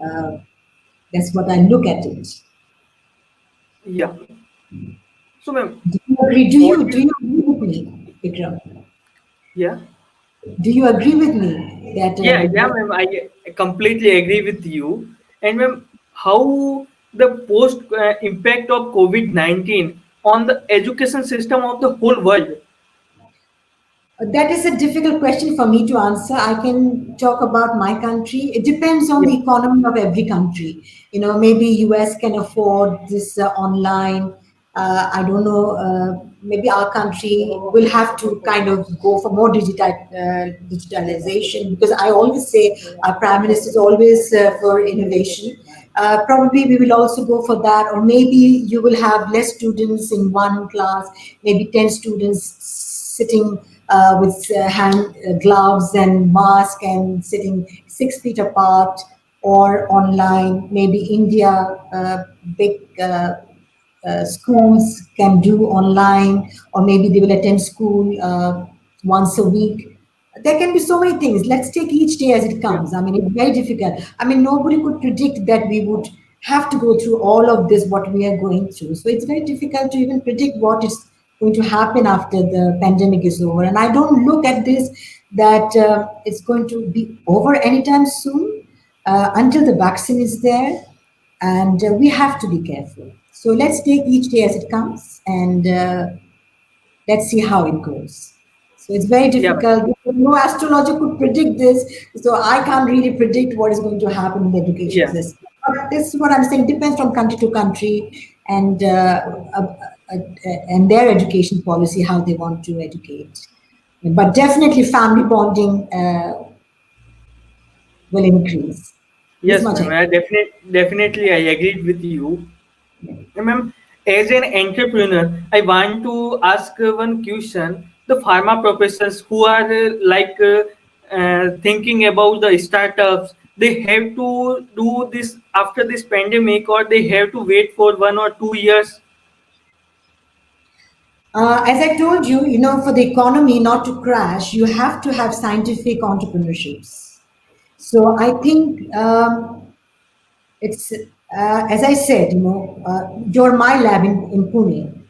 Uh, that's what I look at it. yeah. So, ma'am, Do you agree? Do what you is do you agree with me, Vikram? yeah? Do you agree with me that Yeah, yeah, ma'am. I completely agree with you. And ma'am, how the post impact of COVID-19 on the education system of the whole world? that is a difficult question for me to answer. I can talk about my country. It depends on Yeah, the economy of every country. Maybe US can afford this online. I don't know. Maybe our country will have to kind of go for more digitalization, because I always say our prime minister is always for innovation. Probably we will also go for that, or maybe you will have less students in one class, maybe 10 students sitting with hand gloves and mask and sitting 6 feet apart, or online. Maybe India, big schools can do online, or maybe they will attend school once a week. There can be so many things. Let's take each day as it Yeah. comes. I mean, it's very difficult. I mean, nobody could predict that we would have to go through all of this, what we are going through. So it's very difficult to even predict what is going to happen after the pandemic is over. And I don't look at this that it's going to be over anytime soon until the vaccine is there. And we have to be careful. So let's take each day as it comes and let's see how it goes. So it's very Yeah, ma'am. difficult. No astrologer could predict this, so I can't really predict what is going to happen in the education Yeah. system. But this is what I'm saying. Depends from country to country, and their education policy, how they want to educate. But definitely, family bonding will increase. This Yes, much ma'am. I. Definitely I agreed with you. Ma'am, as an entrepreneur, I want to ask one question. The pharma professionals who are thinking about the startups, they have to do this after this pandemic, or they have to wait for 1 or 2 years. As I told you, for the economy not to crash, you have to have scientific entrepreneurships. So I think it's as I said, you're my lab in Pune.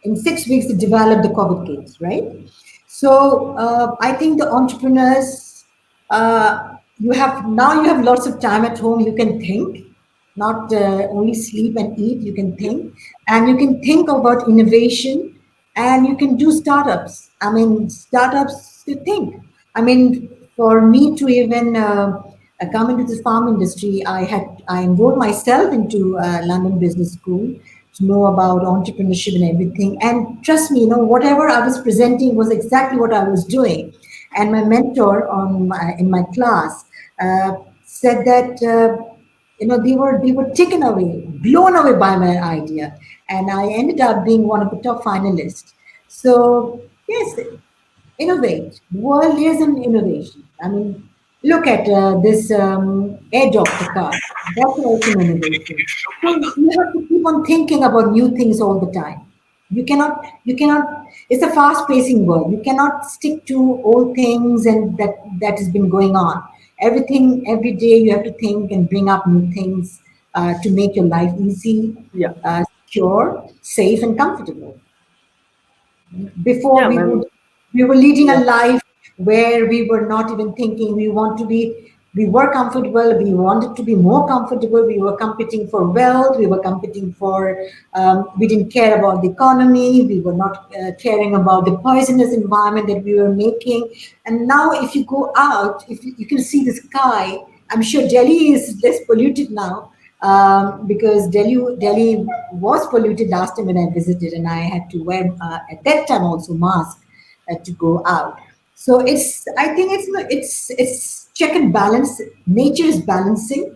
In 6 weeks, they developed the COVID kits, right? So I think the entrepreneurs, you have lots of time at home. You can think, not only sleep and eat. You can think, and you can think about innovation, and you can do startups. I mean, startups to think. I mean, for me to even come into the farm industry, I enrolled myself into London Business School to know about entrepreneurship and everything. And trust me, whatever I was presenting was exactly what I was doing. And my mentor in my class said that they were taken away, blown away by my idea, and I ended up being one of the top finalists. So yes, innovate. World is an innovation. I mean, look at this air doctor car. That's also an innovation. So you have to keep on thinking about new things all the time. You cannot. It's a fast-pacing world. You cannot stick to old things and that has been going on. Everything every day you have to think and bring up new things to make your life easy, Yeah. secure, safe, and comfortable. Before Yeah, ma'am. we were leading a Yeah. life where we were not even thinking. We were comfortable, we wanted to be more comfortable, we were competing for wealth, we were competing for we didn't care about the economy, we were not caring about the poisonous environment that we were making. And now if you go out, if you can see the sky, I'm sure Delhi is less polluted now, because Delhi was polluted last time when I visited, and I had to wear at that time also mask to go out. So I think it's check and balance. Nature is balancing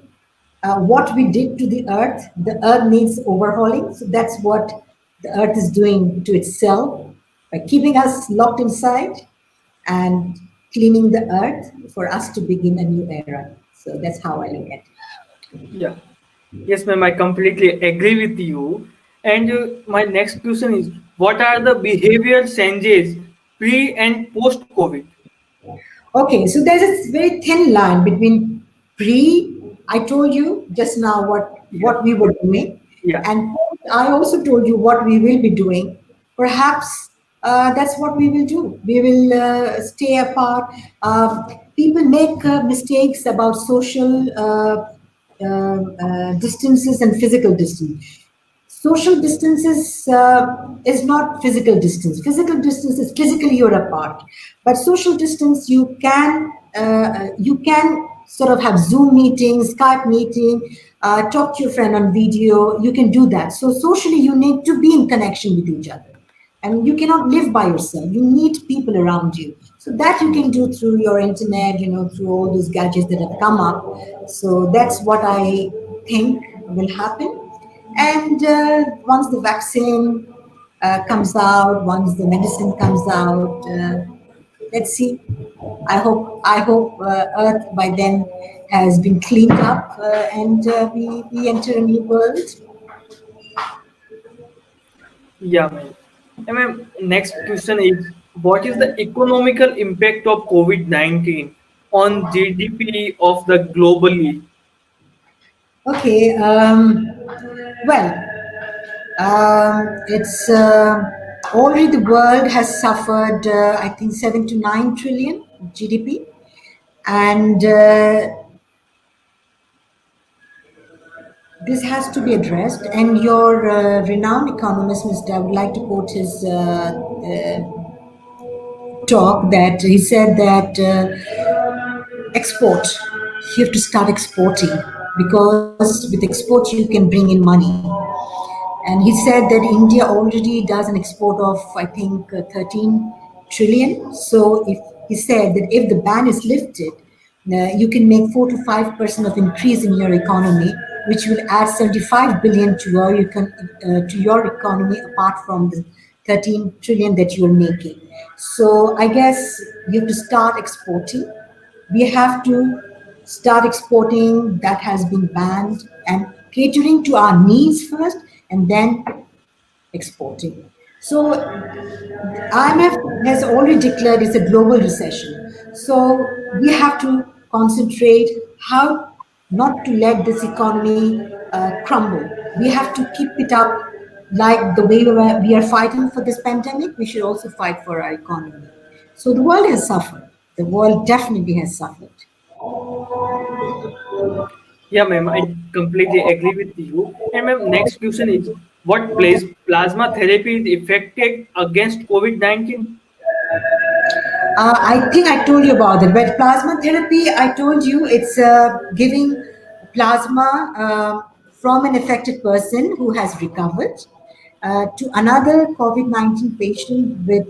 what we did to the earth. The earth needs overhauling, so that's what the earth is doing to itself by keeping us locked inside and cleaning the earth for us to begin a new era. So that's how I look at it. Yeah. Yes, ma'am. I completely agree with you. And my next question is, what are the behavior changes pre and post COVID? Okay, so there's a very thin line between I told you just now Yeah. what we were doing, Yeah. and I also told you what we will be doing. Perhaps that's what we will do. We will stay apart. People make mistakes about social distances and physical distance. Social distance is not physical distance. Physical distance is physically you're apart, but social distance you can sort of have Zoom meetings, Skype meeting, talk to your friend on video. You can do that. So socially, you need to be in connection with each other, and you cannot live by yourself. You need people around you. So that you can do through your internet, through all those gadgets that have come up. So that's what I think will happen. And once the vaccine comes out, once the medicine comes out, let's see. I hope Earth by then has been cleaned up, and we enter a new world. Yeah, ma'am. And ma'am, next question is, what is the economical impact of COVID-19 on GDP of the globally? Okay. Well, it's already the world has suffered, I think, 7 to 9 trillion GDP, and this has to be addressed. And your renowned economist, Mr. I would like to quote his talk that he said that export, you have to start exporting because with export you can bring in money. And he said that India already does an export of, I think, 13 trillion. So if he said that if the ban is lifted, you can make 4 to 5% of increase in your economy, which will add 75 billion to your economy apart from the 13 trillion that you are making. So I guess you have to start exporting. We have to start exporting that has been banned and catering to our needs first and then exporting. So IMF has already declared it's a global recession. So we have to concentrate how not to let this economy crumble. We have to keep it up like the way we are fighting for this pandemic. We should also fight for our economy. So the world has suffered. The world definitely has suffered. Yeah, ma'am, I completely agree with you. And ma'am, next question is, what place plasma therapy is effective against COVID-19? I think I told you about it, but plasma therapy, I told you it's giving plasma from an affected person who has recovered to another COVID-19 patient with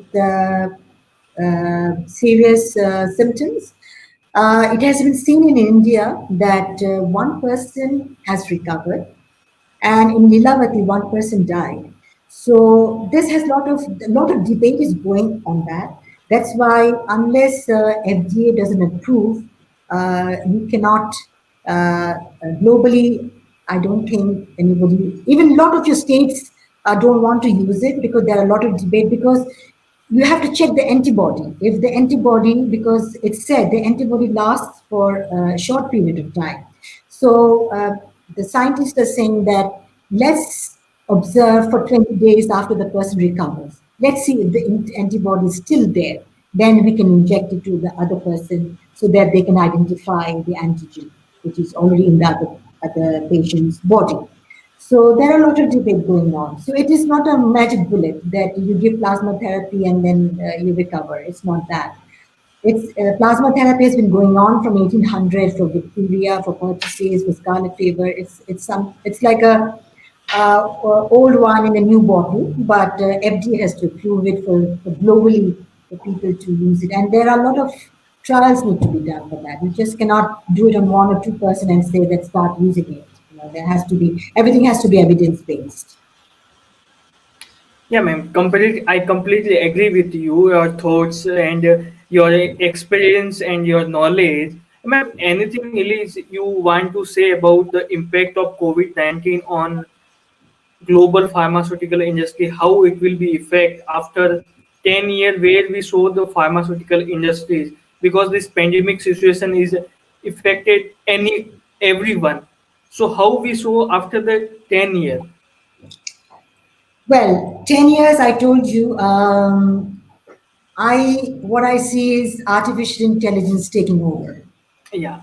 serious symptoms. It has been seen in India that one person has recovered, and in Lilavati, one person died. So this has lot of debate is going on that. That's why unless FDA doesn't approve, you cannot globally. I don't think anybody, even a lot of your states, don't want to use it because there are a lot of debate because you have to check the antibody. If the antibody, because it's said the antibody lasts for a short period of time. So the scientists are saying that let's observe for 20 days after the person recovers. Let's see if the antibody is still there. Then we can inject it to the other person so that they can identify the antigen, which is already in the other patient's body. So there are a lot of debate going on. So it is not a magic bullet that you give plasma therapy and then you recover. It's not that. It's plasma therapy has been going on from 1800 for bacteria, for pertussis, for scarlet fever. It's like a old one in a new bottle, but FDA has to approve it for globally for people to use it. And there are a lot of trials need to be done for that. You just cannot do it on 1 or 2% and say let's start using it. There has to be everything has to be evidence based. Yeah, ma'am. I completely agree with you, your thoughts and your experience and your knowledge. Ma'am, anything else you want to say about the impact of COVID-19 on global pharmaceutical industry, how it will be effect after 10 years where we saw the pharmaceutical industries because this pandemic situation is affected everyone. So how we saw after the 10 year? Well, 10 years, I told you, what I see is artificial intelligence taking over. Yeah,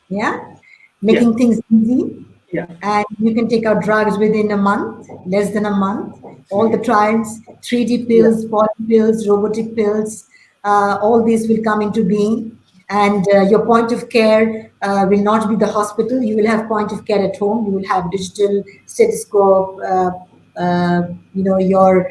Yeah, yeah, making things easy, yeah, and you can take out drugs within a month, less than a month. All the trials, 3D yeah, pills, poly pills, robotic pills, all these will come into being. And your point of care will not be the hospital. You will have point of care at home. You will have digital stethoscope. Your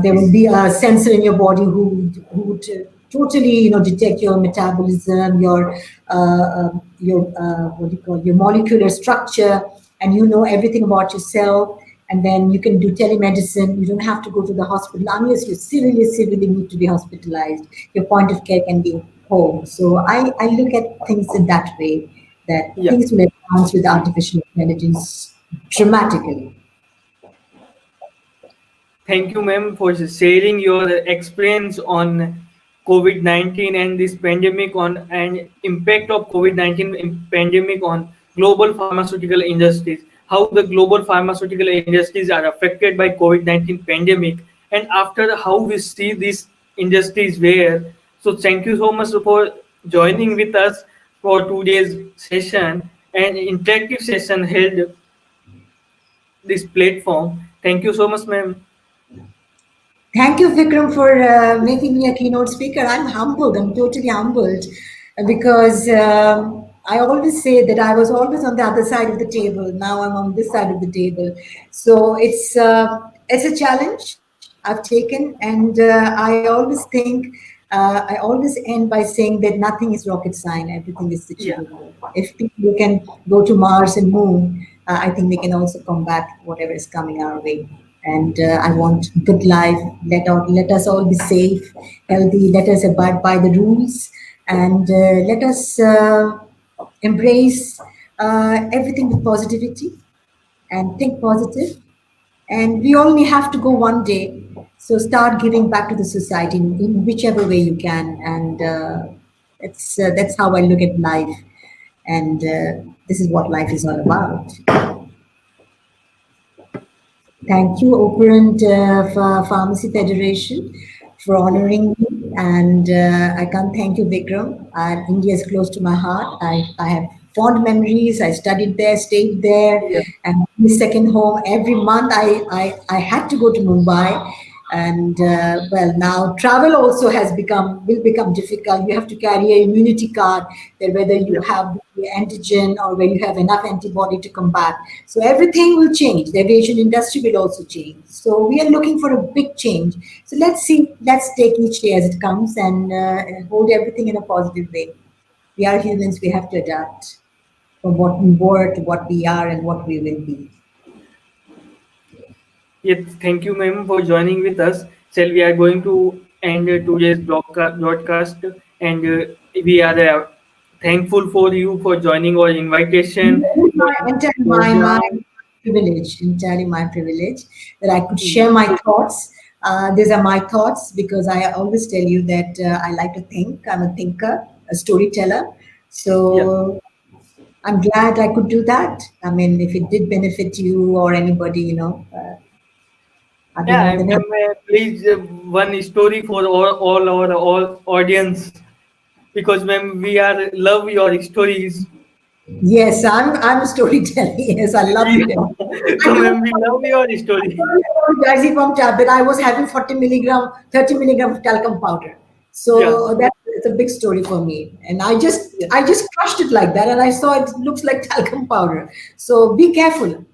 there will be a sensor in your body who would totally detect your metabolism, your what do you call your molecular structure, and everything about yourself. And then you can do telemedicine. You don't have to go to the hospital unless you severely need to be hospitalized. Your point of care can be home. So I look at things in that way, that yeah. things will advance with artificial intelligence dramatically. Thank you, ma'am, for sharing your experience on COVID-19 and this pandemic on and impact of COVID-19 pandemic on global pharmaceutical industries. How the global pharmaceutical industries are affected by COVID-19 pandemic, and after how we see these industries where. So thank you so much for joining with us for today's session and interactive session held this platform. Thank you so much, ma'am. Thank you, Vikram, for making me a keynote speaker. I'm humbled. I'm totally humbled because I always say that I was always on the other side of the table. Now I'm on this side of the table. So it's a challenge I've taken, and I always think I always end by saying that nothing is rocket science. Everything is Yeah. achievable. If people can go to Mars and Moon, I think we can also combat whatever is coming our way. And I want good life. Let us all be safe, healthy. Let us abide by the rules, and let us embrace everything with positivity and think positive. And we only have to go one day. So start giving back to the society in whichever way you can. And that's how I look at life. And this is what life is all about. Thank you, Operant Pharmacy Federation, for honoring me. And I can't thank you, Vikram. India is close to my heart. I have fond memories. I studied there, stayed there, Yeah. and my second home. Every month I had to go to Mumbai. And well, now travel also will become difficult. You have to carry a immunity card that whether you Yeah. have the antigen or whether you have enough antibody to combat. So everything will change. The aviation industry will also change. So we are looking for a big change. So let's see. Let's take each day as it comes and hold everything in a positive way. We are humans. We have to adapt from what we were to what we are and what we will be. Yes, thank you, ma'am, for joining with us. So we are going to end today's broadcast, and we are thankful for you for joining our invitation for this My program. privilege, entirely my privilege that I could share my thoughts. These are my thoughts because I always tell you that I like to think. I'm a thinker, a storyteller. Yeah. So I'm glad I could do that. I mean, if it did benefit you or anybody, I'd be Yeah, more than ma'am, happy. please one story for all our all audience because ma'am we are love your stories. Yes, I'm a storyteller. Yes, I love to tell. I So told ma'am we love your story. diazepam tablet. I was having 40 milligram, 30 milligram of talcum powder. Yeah. So that's a big story for me. And Yeah. I just crushed it like that, and I saw it looks like talcum powder. So be careful.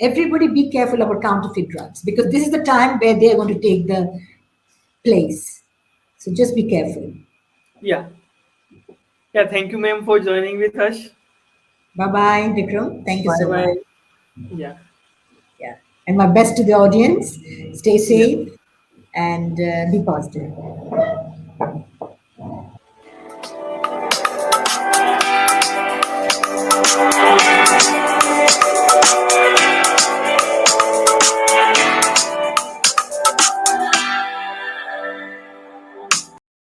Everybody, be careful about counterfeit drugs because this is the time where they are going to take the place. So just be careful. Yeah. Yeah. Thank you, ma'am, for joining with us. Bye bye, Vikram. Thank you Bye so much. bye. Yeah. Yeah. And my best to the audience. Stay Yeah. safe and be positive.